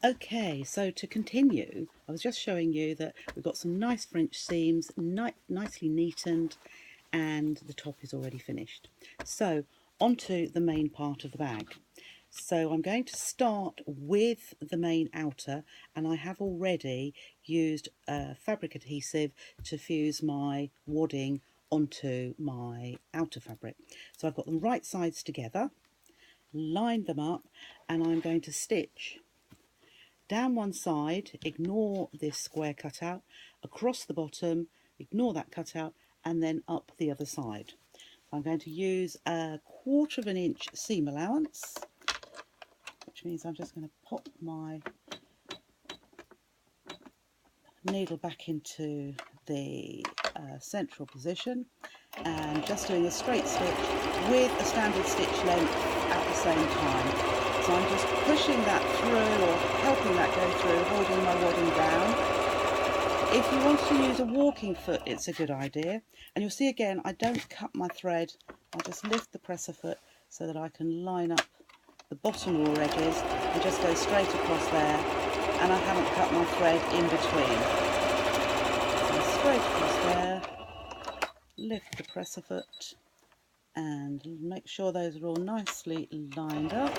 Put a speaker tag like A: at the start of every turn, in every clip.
A: Okay, so to continue, I was just showing you that we've got some nice French seams, nicely neatened, and the top is already finished. So onto the main part of the bag. So I'm going to start with the main outer, and I have already used fabric adhesive to fuse my wadding onto my outer fabric. So I've got them right sides together, lined them up, and I'm going to stitch down one side, ignore this square cutout, across the bottom, ignore that cutout, and then up the other side. I'm going to use a 1/4 of an inch seam allowance, which means I'm just going to pop my needle back into the central position and just doing a straight stitch with a standard stitch length at the same time. So I'm just pushing that through, or helping that go through, holding my wadding down. If you want to use a walking foot, it's a good idea. And you'll see again, I don't cut my thread. I just lift the presser foot so that I can line up the bottom raw edges and just go straight across there. And I haven't cut my thread in between. So straight across there, lift the presser foot and make sure those are all nicely lined up,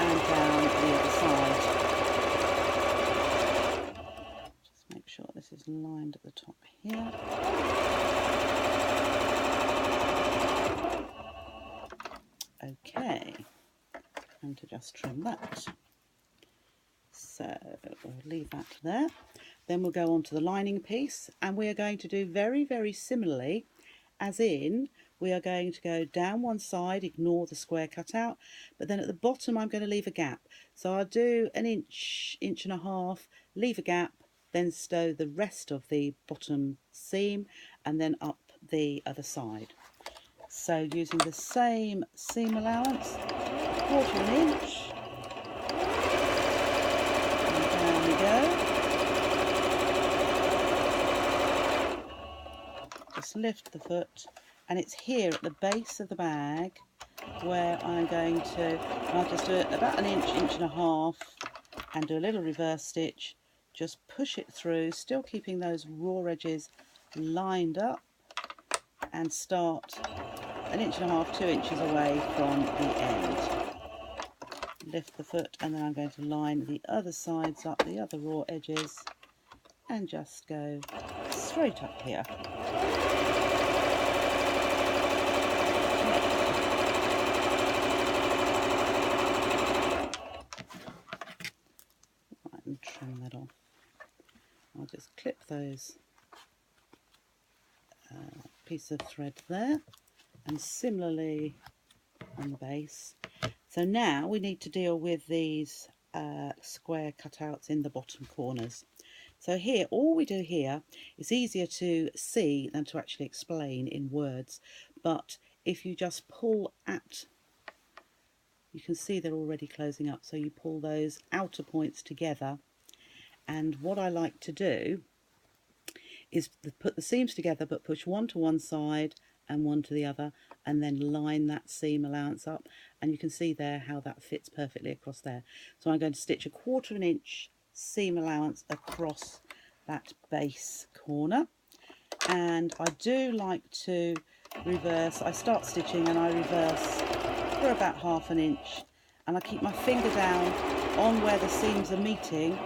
A: and down the other side. Just make sure this is lined at the top here. Okay, and to just trim that. So we'll leave that there. Then we'll go on to the lining piece, and we are going to do very, very similarly, as in we are going to go down one side, ignore the square cutout, but then at the bottom I'm going to leave a gap. So I'll do an inch, inch and a half, leave a gap, then sew the rest of the bottom seam and then up the other side. So using the same seam allowance, 1/4 of an inch, and down we go. Just lift the foot, and it's here at the base of the bag where I'm going to, I'll just do it about an inch, inch and a half, and do a little reverse stitch, just push it through, still keeping those raw edges lined up, and start an inch and a half, 2 inches away from the end. Lift the foot, and then I'm going to line the other sides up, the other raw edges, and just go straight up here. Right, and trim that off. I'll just clip those piece of thread there, and similarly on the base. So now we need to deal with these square cutouts in the bottom corners. So here, all we do here is easier to see than to actually explain in words, but if you just pull at, you can see they're already closing up, so you pull those outer points together, and what I like to do is put the seams together but push one to one side and one to the other, and then line that seam allowance up, and you can see there how that fits perfectly across there. So I'm going to stitch a 1/4 of an inch seam allowance across that base corner, and I do like to reverse. I start stitching and I reverse for about 1/2 an inch, and I keep my finger down on where the seams are meeting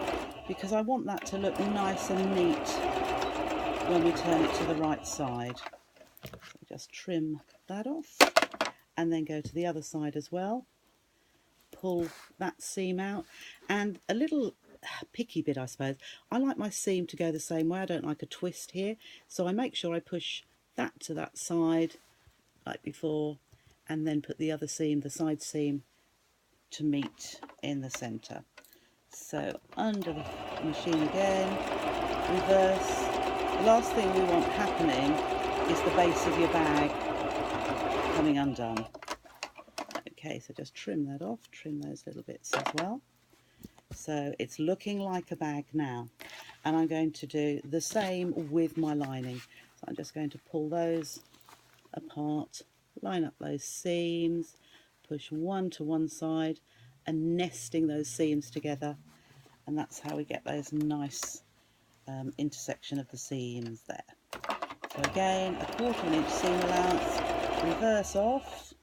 A: because I want that to look nice and neat when we turn it to the right side. So just trim that off, and then go to the other side as well, pull that seam out, and a little picky bit, I suppose, I like my seam to go the same way. I don't like a twist here, so I make sure I push that to that side like before, and then put the other seam, the side seam, to meet in the centre. So under the machine again, reverse. The last thing we want happening is the base of your bag coming undone. Okay, so just trim that off, trim those little bits as well. So it's looking like a bag now, and I'm going to do the same with my lining. So I'm just going to pull those apart, line up those seams, push one to one side, and nesting those seams together, and that's how we get those nice intersection of the seams there. So again, a 1/4 inch seam allowance, reverse off,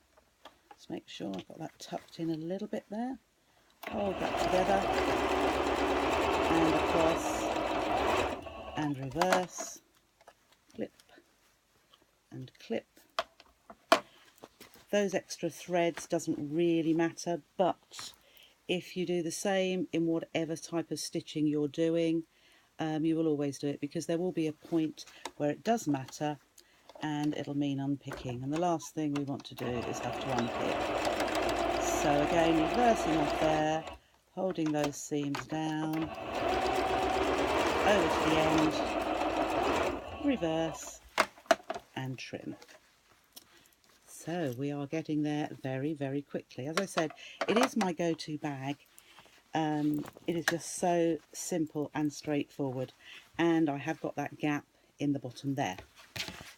A: just make sure I've got that tucked in a little bit there, hold that together, and across, and reverse, clip, and clip. Those extra threads doesn't really matter, but if you do the same in whatever type of stitching you're doing, you will always do it, because there will be a point where it does matter and it'll mean unpicking, and the last thing we want to do is have to unpick. So again, reversing off there, holding those seams down, over to the end, reverse and trim. So we are getting there very, very quickly. As I said, it is my go-to bag. It is just so simple and straightforward, and I have got that gap in the bottom there.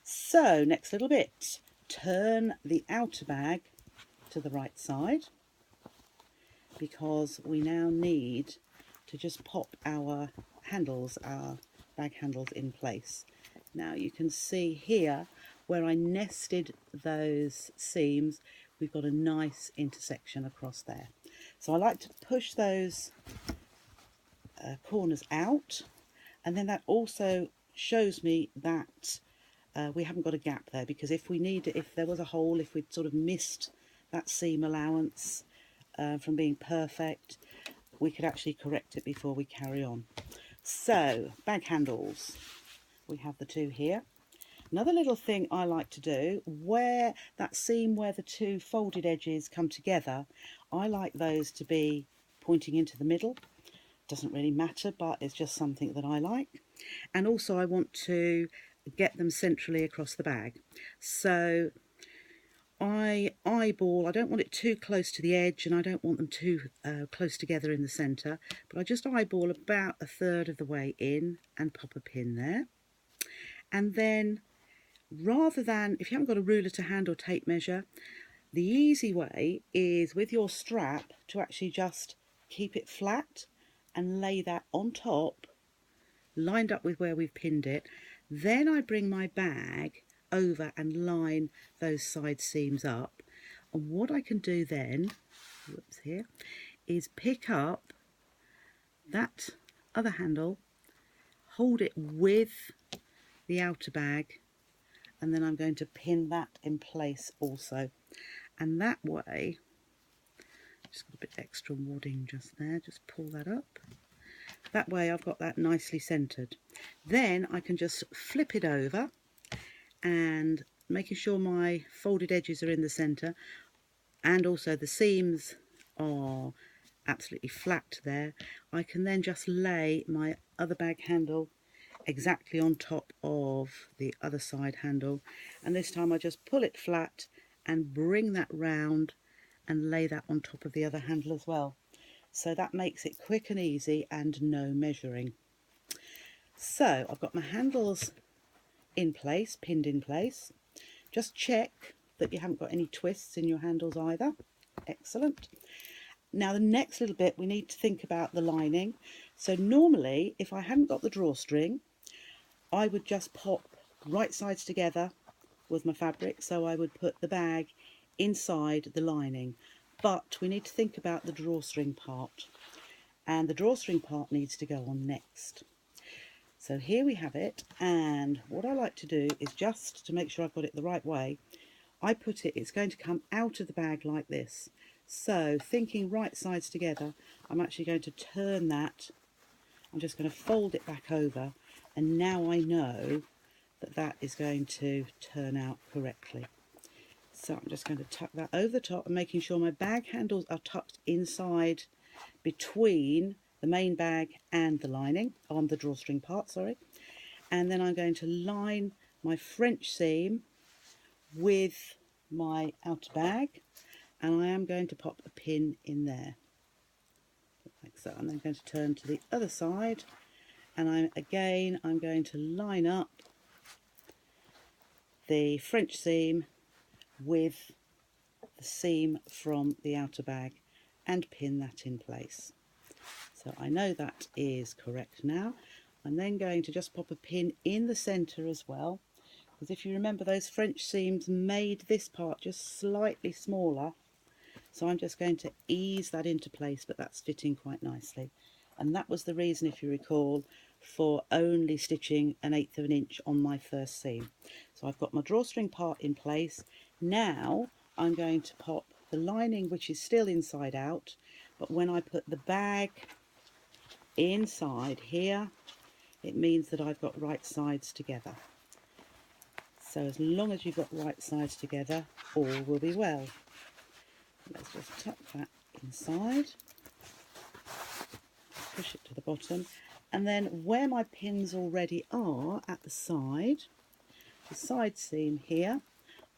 A: So next little bit, turn the outer bag to the right side, because we now need to just pop our handles, our bag handles, in place. Now you can see here where I nested those seams, we've got a nice intersection across there. So I like to push those corners out, and then that also shows me that we haven't got a gap there, because if there was a hole, if we'd sort of missed that seam allowance from being perfect, we could actually correct it before we carry on. So bag handles, we have the two here. Another little thing I like to do, where that seam where the two folded edges come together, I like those to be pointing into the middle. Doesn't really matter, but it's just something that I like. And also I want to get them centrally across the bag. So I eyeball, I don't want it too close to the edge, and I don't want them too close together in the centre, but I just eyeball about 1/3 of the way in and pop a pin there. And then, rather than, if you haven't got a ruler to hand or tape measure, the easy way is with your strap to actually just keep it flat and lay that on top, lined up with where we've pinned it. Then I bring my bag over and line those side seams up. And what I can do then, whoops, here, is pick up that other handle, hold it with the outer bag, and then I'm going to pin that in place also. And that way, just got a bit extra wadding just there, just pull that up. That way I've got that nicely centred. Then I can just flip it over, and making sure my folded edges are in the centre, and also the seams are absolutely flat there, I can then just lay my other bag handle exactly on top of the other side handle, and this time I just pull it flat and bring that round and lay that on top of the other handle as well. So that makes it quick and easy and no measuring. So I've got my handles in place, pinned in place. Just check that you haven't got any twists in your handles either. Excellent. Now the next little bit, we need to think about the lining. So normally, if I hadn't got the drawstring, I would just pop right sides together with my fabric, so I would put the bag inside the lining. But we need to think about the drawstring part, and the drawstring part needs to go on next. So here we have it, and what I like to do is, just to make sure I've got it the right way, I put it, it's going to come out of the bag like this. So thinking right sides together, I'm actually going to turn that, I'm just going to fold it back over, and now I know that that is going to turn out correctly. So I'm just going to tuck that over the top, and making sure my bag handles are tucked inside between the main bag and the lining, on the drawstring part, sorry. And then I'm going to line my French seam with my outer bag, and I am going to pop a pin in there, like so. I'm then going to turn to the other side, and I'm going to line up the French seam with the seam from the outer bag, and pin that in place. So I know that is correct now. I'm then going to just pop a pin in the centre as well, because if you remember, those French seams made this part just slightly smaller. So I'm just going to ease that into place, but that's fitting quite nicely. And that was the reason, if you recall, for only stitching 1/8 of an inch on my first seam. So I've got my drawstring part in place. Now I'm going to pop the lining, which is still inside out, but when I put the bag inside here, it means that I've got right sides together. So as long as you've got right sides together, all will be well. Let's just tuck that inside, push it to the bottom, and then where my pins already are at the side seam here,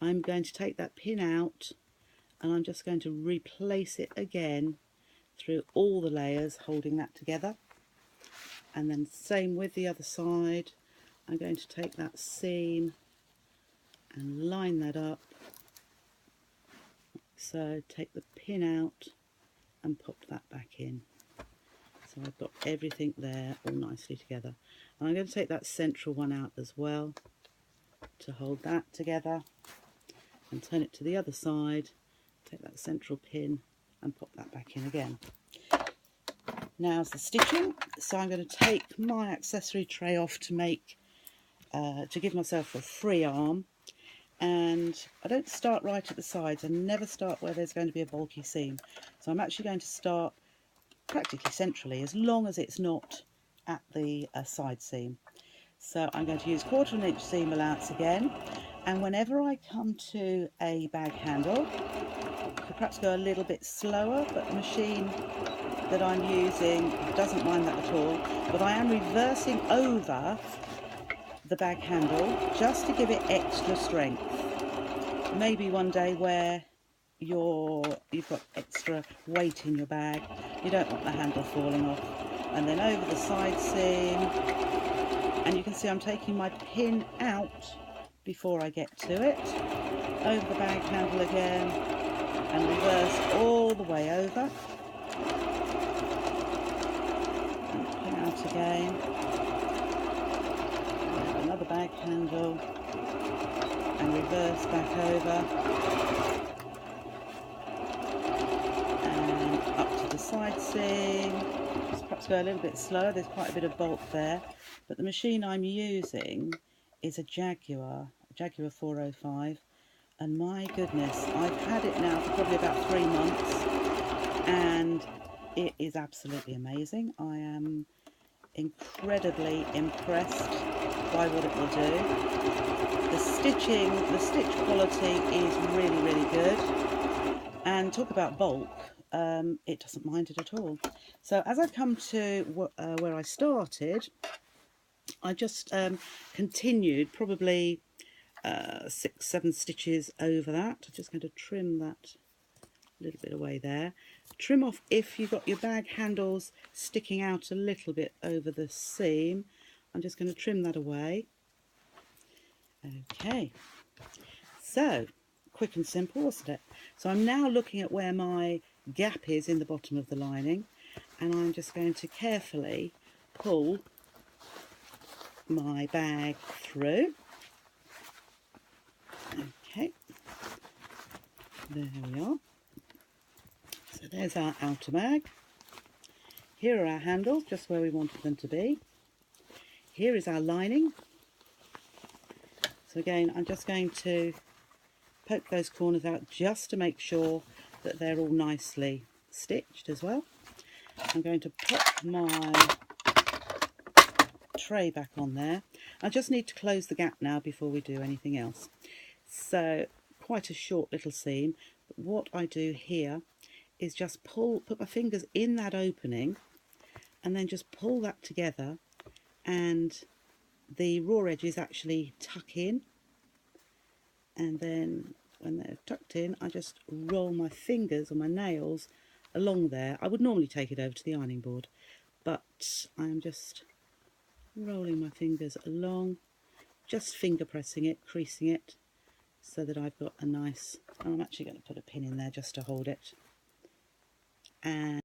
A: I'm going to take that pin out and I'm just going to replace it again through all the layers, holding that together. And then same with the other side, I'm going to take that seam and line that up. So take the pin out and pop that back in. So I've got everything there all nicely together. And I'm going to take that central one out as well to hold that together, and turn it to the other side, take that central pin and pop that back in again. Now's the stitching. So I'm going to take my accessory tray off to give myself a free arm. And I don't start right at the sides. I never start where there's going to be a bulky seam. So I'm actually going to start practically centrally, as long as it's not at the side seam. So I'm going to use 1/4 inch seam allowance again, and whenever I come to a bag handle, I could perhaps go a little bit slower, but the machine that I'm using doesn't mind that at all. But I am reversing over the bag handle just to give it extra strength. Maybe one day where you've got extra weight in your bag, you don't want the handle falling off. And then over the side seam, and you can see I'm taking my pin out before I get to it, over the bag handle again, and reverse all the way over, and pin out again. Another bag handle and reverse back over and up to the side seam. Just perhaps go a little bit slower, there's quite a bit of bulk there, but the machine I'm using is a Jaguar 405, and my goodness, I've had it now for probably about 3 months and it is absolutely amazing. I am incredibly impressed by what it will do. The stitch quality is really, really good, and talk about bulk, it doesn't mind it at all. So as I've come to where I started, I just continued probably 6-7 stitches over that. I'm just going to trim that a little bit away there. Trim off if you've got your bag handles sticking out a little bit over the seam. I'm just going to trim that away. Okay, so quick and simple, wasn't it? So I'm now looking at where my gap is in the bottom of the lining, and I'm just going to carefully pull my bag through. Okay, there we are. So there's our outer bag. Here are our handles, just where we wanted them to be. Here is our lining. So again, I'm just going to poke those corners out just to make sure that they're all nicely stitched as well. I'm going to pop my tray back on there. I just need to close the gap now before we do anything else. So quite a short little seam, but what I do here is just put my fingers in that opening and then just pull that together, and the raw edges actually tuck in, and then when they're tucked in I just roll my fingers or my nails along there. I would normally take it over to the ironing board, but I'm just rolling my fingers along, just finger pressing it, creasing it, so that I've got a nice, and I'm actually going to put a pin in there just to hold it. and